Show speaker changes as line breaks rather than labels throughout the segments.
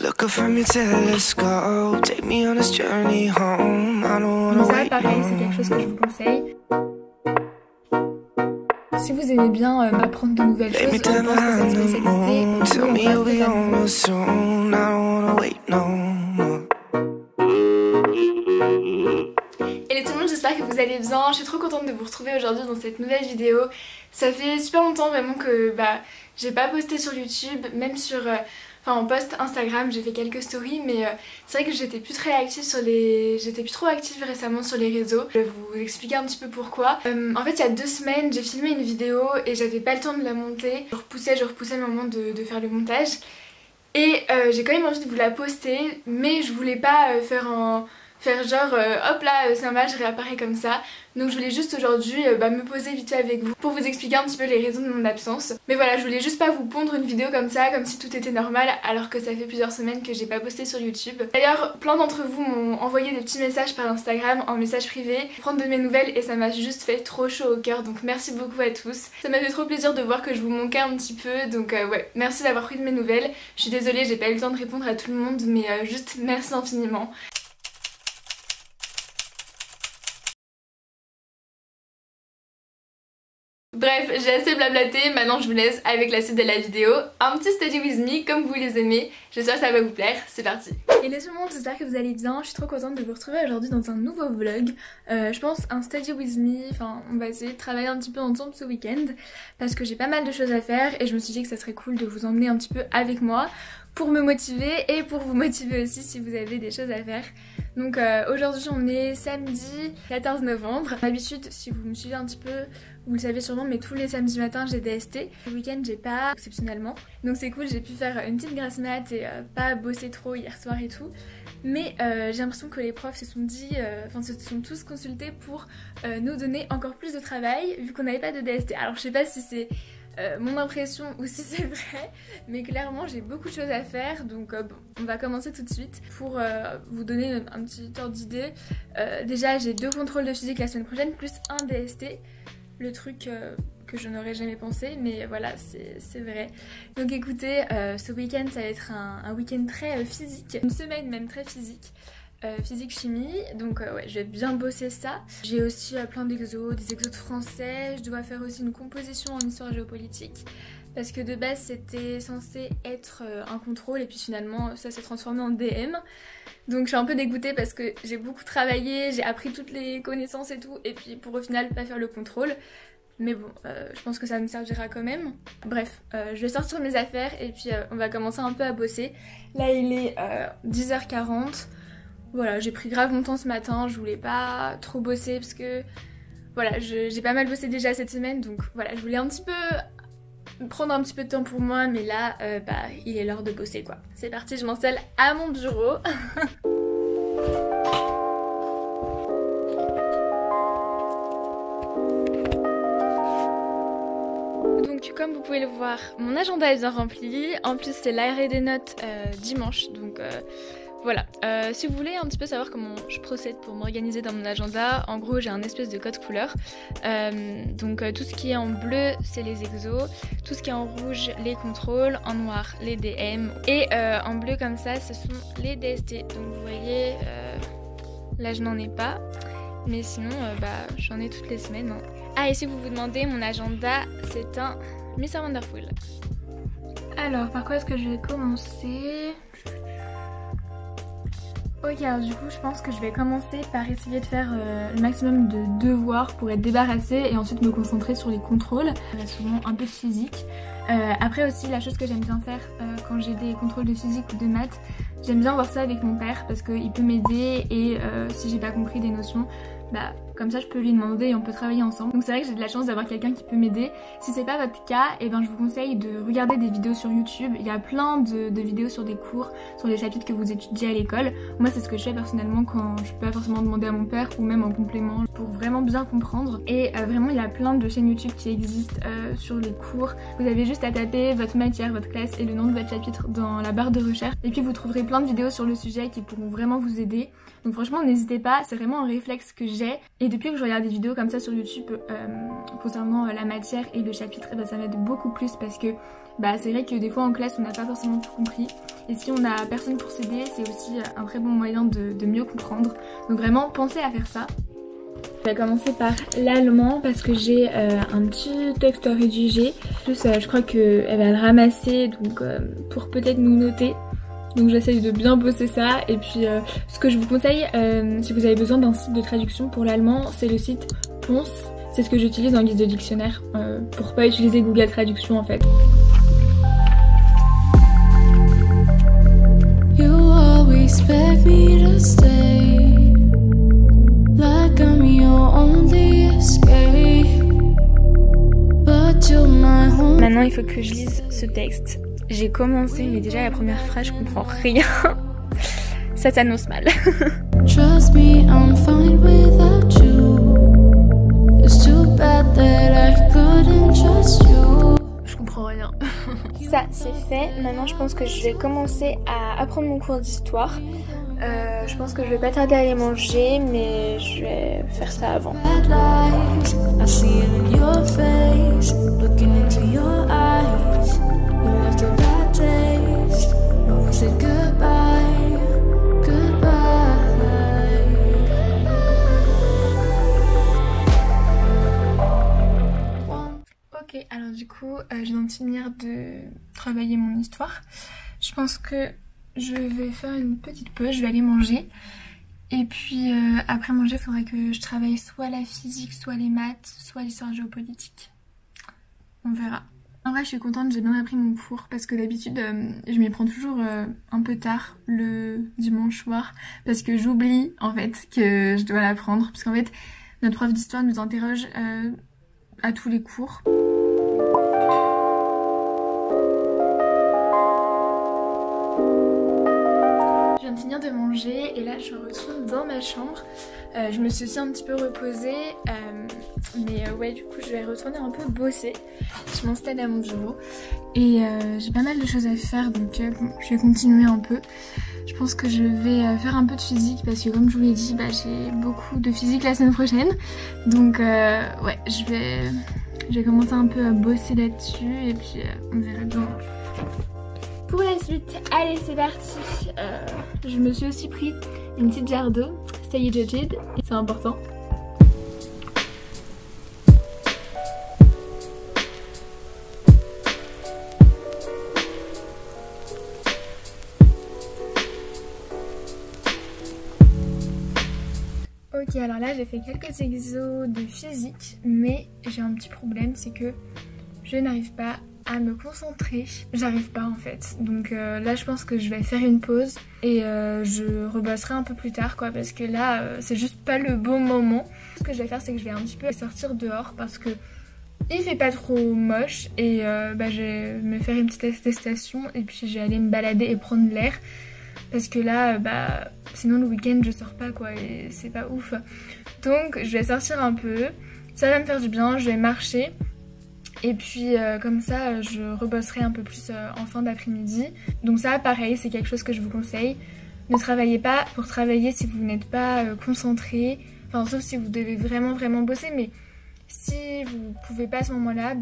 Look up from your telescope, take me on this journey home. I don't wanna
Ça,
wait
pareil,
no
c'est quelque chose que je vous conseille. Si vous aimez bien apprendre de nouvelles choses, je pense que cette spécialité
Tell me you'll be
totalement.
on soon. I don't wanna wait no more.
Hello tout le monde, j'espère que vous allez bien. Je suis trop contente de vous retrouver aujourd'hui dans cette nouvelle vidéo. Ça fait super longtemps vraiment que j'ai pas posté sur YouTube, même sur... en post Instagram, j'ai fait quelques stories, mais c'est vrai que j'étais plus très active sur les... J'étais plus trop active récemment sur les réseaux. Je vais vous expliquer un petit peu pourquoi. En fait, il y a 2 semaines, j'ai filmé une vidéo et j'avais pas le temps de la monter. Je repoussais le moment de faire le montage. Et j'ai quand même envie de vous la poster, mais je voulais pas faire genre hop là c'est normal, je réapparais comme ça. Donc je voulais juste aujourd'hui me poser vite fait avec vous pour vous expliquer un petit peu les raisons de mon absence. Mais voilà, je voulais juste pas vous pondre une vidéo comme ça, comme si tout était normal, alors que ça fait plusieurs semaines que j'ai pas posté sur YouTube. D'ailleurs, plein d'entre vous m'ont envoyé des petits messages par Instagram en message privé, prendre de mes nouvelles, et ça m'a juste fait trop chaud au cœur, donc merci beaucoup à tous. Ça m'a fait trop plaisir de voir que je vous manquais un petit peu, donc ouais, merci d'avoir pris de mes nouvelles. Je suis désolée, j'ai pas eu le temps de répondre à tout le monde, mais juste merci infiniment. Bref, j'ai assez blablaté, maintenant je vous laisse avec la suite de la vidéo. Un petit study with me comme vous les aimez, j'espère que ça va vous plaire, c'est parti. Hello tout le monde, j'espère que vous allez bien, je suis trop contente de vous retrouver aujourd'hui dans un nouveau vlog. Je pense un study with me, on va essayer de travailler un petit peu ensemble ce week-end parce que j'ai pas mal de choses à faire et je me suis dit que ça serait cool de vous emmener un petit peu avec moi pour me motiver et pour vous motiver aussi si vous avez des choses à faire. Donc aujourd'hui on est samedi 14 novembre. D'habitude, si vous me suivez un petit peu, vous le savez sûrement, mais tous les samedis matins j'ai DST. Le week-end j'ai pas, exceptionnellement. Donc c'est cool, j'ai pu faire une petite grasse mat et pas bosser trop hier soir et tout. Mais j'ai l'impression que les profs se sont dit, se sont tous consultés pour nous donner encore plus de travail vu qu'on n'avait pas de DST. Alors je sais pas si c'est mon impression ou si c'est vrai, mais clairement j'ai beaucoup de choses à faire, donc bon, on va commencer tout de suite pour vous donner un petit ordre d'idée. Déjà j'ai 2 contrôles de physique la semaine prochaine plus un DST, le truc que je n'aurais jamais pensé, mais voilà, c'est vrai. Donc écoutez, ce week-end ça va être un week-end très physique, une semaine même très physique. Physique chimie, donc ouais, je vais bien bosser ça. J'ai aussi plein d'exos, des exos de français. Je dois faire aussi une composition en histoire géopolitique parce que de base c'était censé être un contrôle et puis finalement ça s'est transformé en DM. Donc je suis un peu dégoûtée parce que j'ai beaucoup travaillé, j'ai appris toutes les connaissances et tout, et puis pour au final pas faire le contrôle. Mais bon, je pense que ça me servira quand même. Bref, je vais sortir mes affaires et puis on va commencer un peu à bosser. Là il est 10h40. Voilà, j'ai pris grave mon temps ce matin, je voulais pas trop bosser parce que voilà, j'ai pas mal bossé déjà cette semaine, donc voilà, je voulais un petit peu prendre un petit peu de temps pour moi, mais là, il est l'heure de bosser quoi. C'est parti, je m'installe à mon bureau. Donc comme vous pouvez le voir, mon agenda est bien rempli, en plus c'est l'arrêt des notes dimanche, donc... Voilà, si vous voulez un petit peu savoir comment je procède pour m'organiser dans mon agenda, en gros j'ai un espèce de code couleur. Donc tout ce qui est en bleu c'est les exos, tout ce qui est en rouge les contrôles, en noir les DM et en bleu comme ça ce sont les DST. Donc vous voyez, là je n'en ai pas, mais sinon j'en ai toutes les semaines. Hein. Ah et si vous vous demandez, mon agenda c'est un Mr Wonderful. Alors par quoi est-ce que je vais commencer ? Ok, alors du coup je pense que je vais commencer par essayer de faire le maximum de devoirs pour être débarrassée et ensuite me concentrer sur les contrôles. Il y a souvent un peu de physique. Après aussi la chose que j'aime bien faire quand j'ai des contrôles de physique ou de maths, j'aime bien voir ça avec mon père parce qu'il peut m'aider et si j'ai pas compris des notions, comme ça je peux lui demander et on peut travailler ensemble. Donc c'est vrai que j'ai de la chance d'avoir quelqu'un qui peut m'aider. Si c'est pas votre cas, je vous conseille de regarder des vidéos sur YouTube. Il y a plein de vidéos sur des cours, sur les chapitres que vous étudiez à l'école. Moi c'est ce que je fais personnellement quand je peux pas forcément demander à mon père ou même en complément pour vraiment bien comprendre. Et vraiment il y a plein de chaînes YouTube qui existent sur les cours. Vous avez juste à taper votre matière, votre classe et le nom de votre chapitre dans la barre de recherche. Et puis vous trouverez plein de vidéos sur le sujet qui pourront vraiment vous aider. Donc franchement n'hésitez pas, c'est vraiment un réflexe que j'ai. Et depuis que je regarde des vidéos comme ça sur YouTube concernant la matière et le chapitre, ça m'aide beaucoup plus parce que c'est vrai que des fois en classe on n'a pas forcément tout compris et si on n'a personne pour s'aider, c'est aussi un très bon moyen de mieux comprendre. Donc vraiment pensez à faire ça. Je vais commencer par l'allemand parce que j'ai un petit texte à rédiger. En plus je crois qu'elle va le ramasser donc pour peut-être nous noter. Donc j'essaye de bien bosser ça et puis ce que je vous conseille si vous avez besoin d'un site de traduction pour l'allemand, c'est le site Ponce. C'est ce que j'utilise en guise de dictionnaire pour pas utiliser Google Traduction en fait. You always beg me to stay, like I'm your only escape, but you're my home. Maintenant il faut que je lise ce texte. J'ai commencé mais déjà la première phrase je comprends rien. Ça s'annonce mal. Trust me, I'm fine without you. It's too bad that I couldn't trust you. Je comprends rien. Ça c'est fait. Maintenant je pense que je vais commencer à apprendre mon cours d'histoire. Je pense que je vais pas tarder à aller manger mais je vais faire ça avant. Ok, alors du coup, je viens de finir de travailler mon histoire. Je pense que je vais faire une petite pause, je vais aller manger. Et puis après manger, il faudrait que je travaille soit la physique, soit les maths, soit l'histoire géopolitique. On verra. En vrai je suis contente, j'ai bien appris mon cours parce que d'habitude je m'y prends toujours un peu tard le dimanche soir parce que j'oublie en fait que je dois l'apprendre parce qu'en fait notre prof d'histoire nous interroge à tous les cours. Je viens de finir de manger et là je retourne dans ma chambre. Je me suis aussi un petit peu reposée mais ouais du coup je vais retourner un peu bosser. Je m'installe à mon bureau et j'ai pas mal de choses à faire donc bon, je vais continuer un peu. Je pense que je vais faire un peu de physique parce que comme je vous l'ai dit j'ai beaucoup de physique la semaine prochaine. Donc ouais je vais commencer un peu à bosser là-dessus et puis on verra bien. Pour la suite, allez c'est parti. Je me suis aussi pris une petite jarre d'eau, stay hydrated, c'est important. Ok alors là j'ai fait quelques exos de physique mais j'ai un petit problème, c'est que je n'arrive pas à me concentrer, j'arrive pas en fait. Donc là je pense que je vais faire une pause et je rebosserai un peu plus tard quoi parce que là c'est juste pas le bon moment. Ce que je vais faire c'est que je vais un petit peu sortir dehors parce que il fait pas trop moche et je vais me faire une petite attestation et puis je vais aller me balader et prendre l'air parce que là sinon le week-end je sors pas quoi et c'est pas ouf. Donc je vais sortir un peu, ça va me faire du bien, je vais marcher. Et puis comme ça je rebosserai un peu plus en fin d'après-midi. Donc ça pareil c'est quelque chose que je vous conseille. Ne travaillez pas pour travailler si vous n'êtes pas concentré. Enfin sauf si vous devez vraiment bosser. Mais si vous pouvez pas à ce moment là,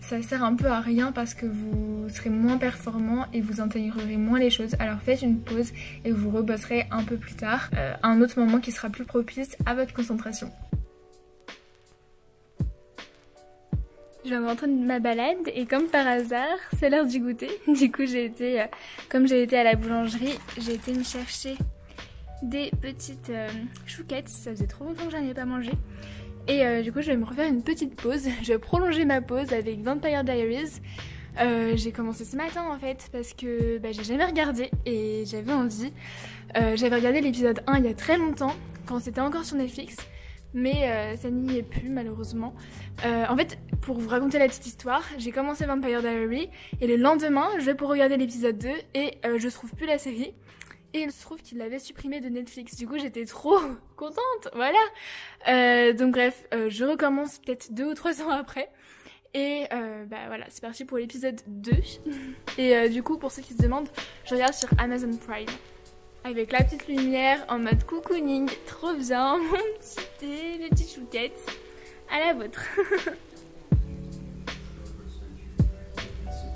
ça sert un peu à rien parce que vous serez moins performant et vous intégrerez moins les choses. Alors faites une pause et vous rebosserez un peu plus tard. À un autre moment qui sera plus propice à votre concentration. Je viens de rentrer de ma balade et comme par hasard, c'est l'heure du goûter. Du coup, comme j'ai été à la boulangerie, j'ai été me chercher des petites chouquettes. Ça faisait trop longtemps que j'en ai pas mangé. Et du coup, je vais me refaire une petite pause. Je vais prolonger ma pause avec Vampire Diaries. J'ai commencé ce matin en fait parce que j'ai jamais regardé et j'avais envie. J'avais regardé l'épisode 1 il y a très longtemps quand c'était encore sur Netflix. Mais ça n'y est plus malheureusement. En fait, pour vous raconter la petite histoire, j'ai commencé Vampire Diaries et le lendemain, je vais pour regarder l'épisode 2 et je trouve plus la série. Et il se trouve qu'il l'avait supprimée de Netflix. Du coup, j'étais trop contente, voilà. Donc bref, je recommence peut-être 2 ou 3 ans après. Et voilà, c'est parti pour l'épisode 2. Et du coup, pour ceux qui se demandent, je regarde sur Amazon Prime. avec la petite lumière en mode cocooning, trop bien, mon petit thé, les petites chouquettes, à la vôtre.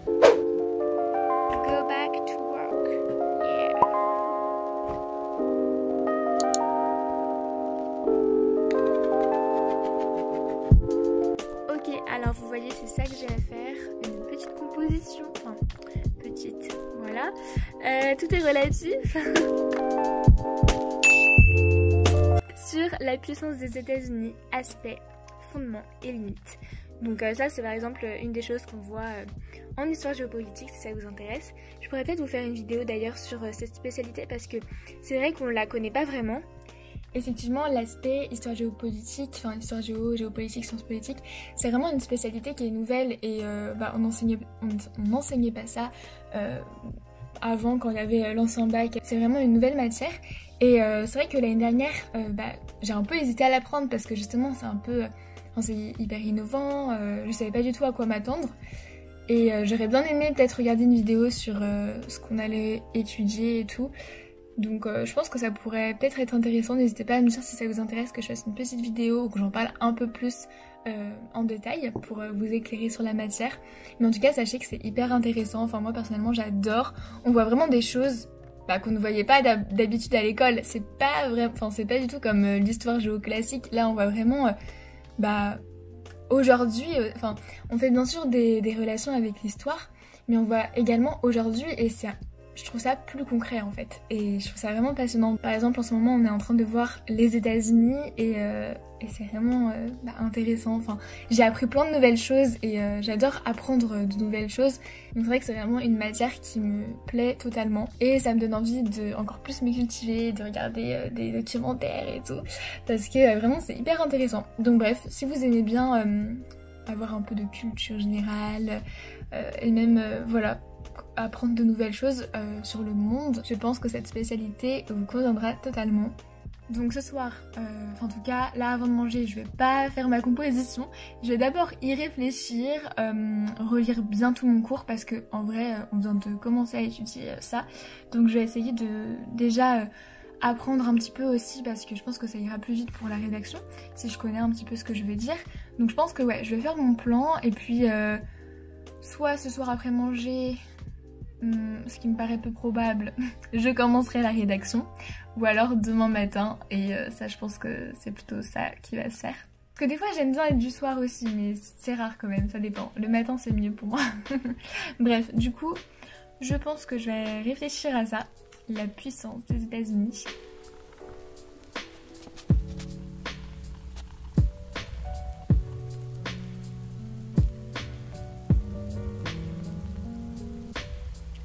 Go back to work, yeah. Ok, alors vous voyez, c'est ça que j'ai à faire, une petite composition, enfin petite, voilà, tout est relatif. Sur la puissance des États-Unis, aspects, fondements et limites. Donc ça c'est par exemple une des choses qu'on voit en histoire géopolitique si ça vous intéresse. Je pourrais peut-être vous faire une vidéo d'ailleurs sur cette spécialité parce que c'est vrai qu'on la connaît pas vraiment. Effectivement, l'aspect histoire géopolitique, enfin histoire géopolitique, sciences politiques, c'est vraiment une spécialité qui est nouvelle et on n'enseignait pas ça avant quand il y avait l'ancien bac. C'est vraiment une nouvelle matière et c'est vrai que l'année dernière, j'ai un peu hésité à l'apprendre parce que justement c'est un peu, c'est hyper innovant, je savais pas du tout à quoi m'attendre. Et j'aurais bien aimé peut-être regarder une vidéo sur ce qu'on allait étudier et tout. Donc je pense que ça pourrait peut-être être intéressant, n'hésitez pas à me dire si ça vous intéresse que je fasse une petite vidéo ou que j'en parle un peu plus en détail pour vous éclairer sur la matière. Mais en tout cas sachez que c'est hyper intéressant, enfin moi personnellement j'adore, on voit vraiment des choses qu'on ne voyait pas d'habitude à l'école, c'est pas vrai, enfin c'est pas du tout comme l'histoire géo classique, là on voit vraiment aujourd'hui, on fait bien sûr des relations avec l'histoire, mais on voit également aujourd'hui et je trouve ça plus concret en fait et je trouve ça vraiment passionnant. Par exemple en ce moment on est en train de voir les États-Unis et c'est vraiment intéressant. Enfin, j'ai appris plein de nouvelles choses et j'adore apprendre de nouvelles choses. Donc c'est vrai que c'est vraiment une matière qui me plaît totalement et ça me donne envie de encore plus me cultiver, de regarder des documentaires et tout parce que vraiment c'est hyper intéressant. Donc bref, si vous aimez bien avoir un peu de culture générale et même voilà, apprendre de nouvelles choses sur le monde, je pense que cette spécialité vous conviendra totalement. Donc ce soir, en tout cas là avant de manger, je vais pas faire ma composition, je vais d'abord y réfléchir, relire bien tout mon cours parce que en vrai on vient de commencer à étudier ça, donc je vais essayer de déjà apprendre un petit peu aussi parce que je pense que ça ira plus vite pour la rédaction si je connais un petit peu ce que je vais dire. Donc je pense que ouais, je vais faire mon plan et puis soit ce soir après manger, ce qui me paraît peu probable, je commencerai la rédaction, ou alors demain matin, et ça je pense que c'est plutôt ça qui va se faire. Parce que des fois j'aime bien être du soir aussi, mais c'est rare quand même, ça dépend. Le matin c'est mieux pour moi. Bref, du coup, je pense que je vais réfléchir à ça, la puissance des États-Unis.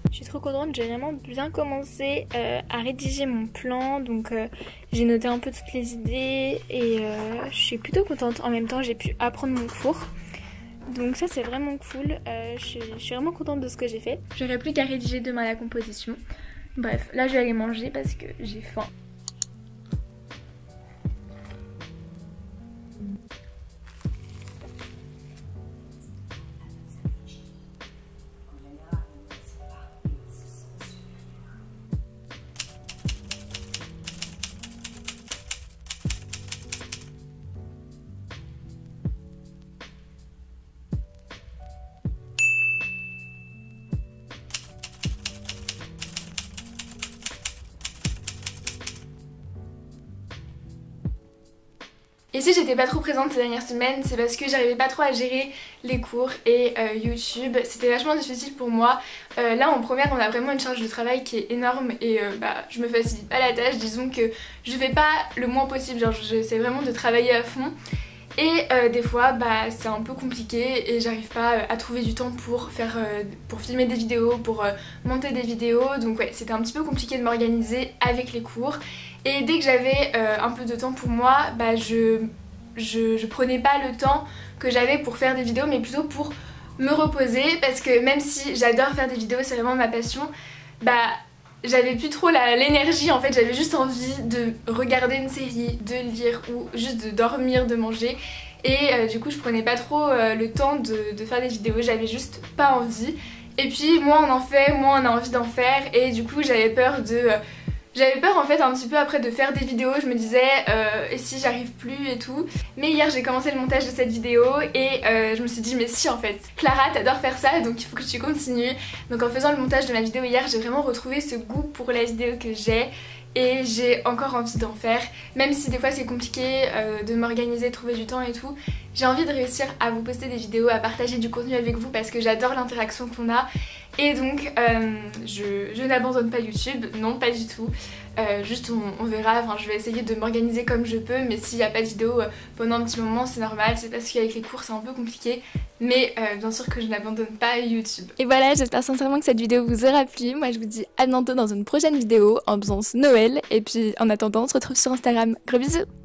Je suis trop contente, j'ai vraiment bien commencé à rédiger mon plan, donc j'ai noté un peu toutes les idées et je suis plutôt contente. En même temps j'ai pu apprendre mon cours, donc ça c'est vraiment cool, je suis vraiment contente de ce que j'ai fait. J'aurai plus qu'à rédiger demain la composition. Bref, là je vais aller manger parce que j'ai faim. Et si j'étais pas trop présente ces dernières semaines, c'est parce que j'arrivais pas trop à gérer les cours et YouTube. C'était vachement difficile pour moi. Là en première on a vraiment une charge de travail qui est énorme et je me facilite pas la tâche. Disons que je fais pas le moins possible, genre j'essaie vraiment de travailler à fond. Et des fois c'est un peu compliqué et j'arrive pas à trouver du temps pour filmer des vidéos, pour monter des vidéos. Donc ouais, c'était un petit peu compliqué de m'organiser avec les cours. Et dès que j'avais un peu de temps pour moi, je prenais pas le temps que j'avais pour faire des vidéos mais plutôt pour me reposer parce que même si j'adore faire des vidéos, c'est vraiment ma passion, j'avais plus trop l'énergie en fait, j'avais juste envie de regarder une série, de lire ou juste de dormir, de manger et du coup je prenais pas trop le temps de faire des vidéos, j'avais juste pas envie et puis moins on en fait, moins on a envie d'en faire et du coup j'avais peur J'avais peur en fait un petit peu après de faire des vidéos, je me disais et si j'arrive plus et tout. Mais hier j'ai commencé le montage de cette vidéo et je me suis dit mais si en fait, Clara t'adores faire ça donc il faut que tu continues. Donc en faisant le montage de ma vidéo hier j'ai vraiment retrouvé ce goût pour la vidéo que j'ai. Et j'ai encore envie d'en faire, même si des fois c'est compliqué de m'organiser, de trouver du temps et tout. J'ai envie de réussir à vous poster des vidéos, à partager du contenu avec vous parce que j'adore l'interaction qu'on a. Et donc je n'abandonne pas YouTube, non pas du tout. Juste on verra, enfin je vais essayer de m'organiser comme je peux, mais s'il n'y a pas de vidéo pendant un petit moment c'est normal, c'est parce qu'avec les cours c'est un peu compliqué. Mais bien sûr que je n'abandonne pas YouTube. Et voilà, j'espère sincèrement que cette vidéo vous aura plu. Moi je vous dis à bientôt dans une prochaine vidéo, ambiance Noël. Et puis en attendant on se retrouve sur Instagram. Gros bisous.